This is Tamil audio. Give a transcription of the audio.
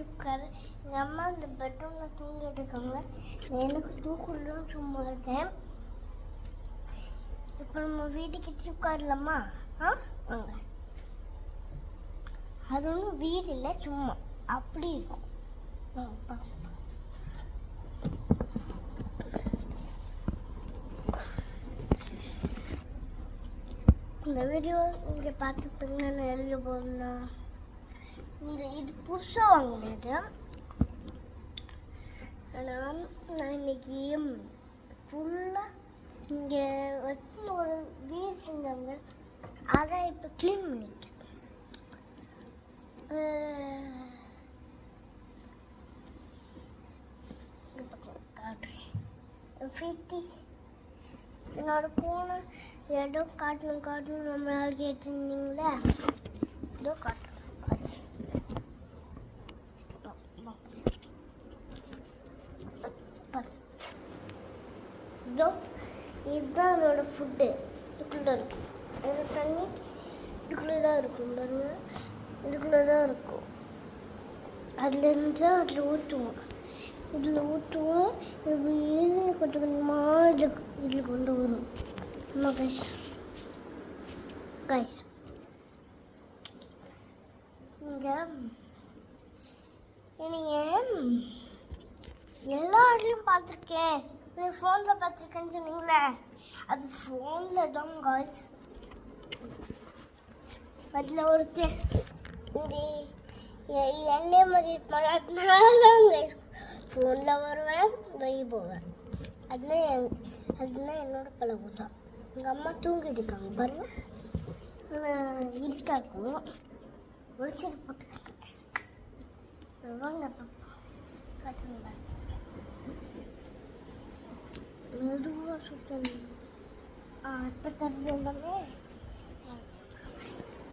உட்கார எங்கள் அம்மா இந்த பெட்ரூமில் தூங்கிட்டு இருக்காங்க. எனக்கு தூக்கணும் சும்மா இருக்கேன். இப்போ நம்ம வீட்டுக்கிட்டே உட்காரலாமா? வாங்க. அது ஒன்றும் வீடு இல்லை, சும்மா அப்படி இருக்கும். இந்த வீடியோ இங்கே பார்த்துப்பீங்க. நான் எழுத போகிறேன்னா இது புதுசாக வாங்கினது. ஆனால் நான் இன்னைக்கு ஃபுல்லாக இங்கே வச்சு ஒரு வீடு செஞ்சாங்க, அதை இப்போ க்ளீன் பண்ணிட்டேன். என்னோட போன இடம் காட்டணும் நம்மளால கேட்டுருந்தீங்களே, இதோ காட்டணும். இதுதான் அதோட ஃபுட்டு. இதுக்குள்ளே இருக்கும், இது தண்ணி இதுக்குள்ளே தான் இருக்கும் பாருங்க, இதுக்குள்ளே தான் இருக்கும். அதில் இருந்தால் அதில் ஊற்றுவோம், இதில் ஊற்றுவோம். இது ஏழு கொஞ்சம் கொஞ்சமாக இதில் கொண்டு வரும். ஆமாம் கைஸ், இங்கே எல்லா இடத்துலையும் பார்த்துருக்கேன். ஃபோனில் பார்த்துருக்கேன்னு சொன்னீங்களே, அது ஃபோனில் தான் காய்ஸ். அதில் ஒருத்தர் இந்த எண்ணெய் மாதிரி இருப்பாங்க, அதனால தான் ஃபோனில் வருவேன் போவேன். அதுதான் என்னோட பழக்கம் தான். எங்கள் அம்மா தூங்கிட்டு இருக்காங்க பாருங்க, இருக்காக்கும் ஒளிச்சது போட்டு காட்டுறேன். வாங்க பாப்பா, காட்டுங்க. மெதுவாக சுத்தணும். இப்போ தருது எல்லாமே.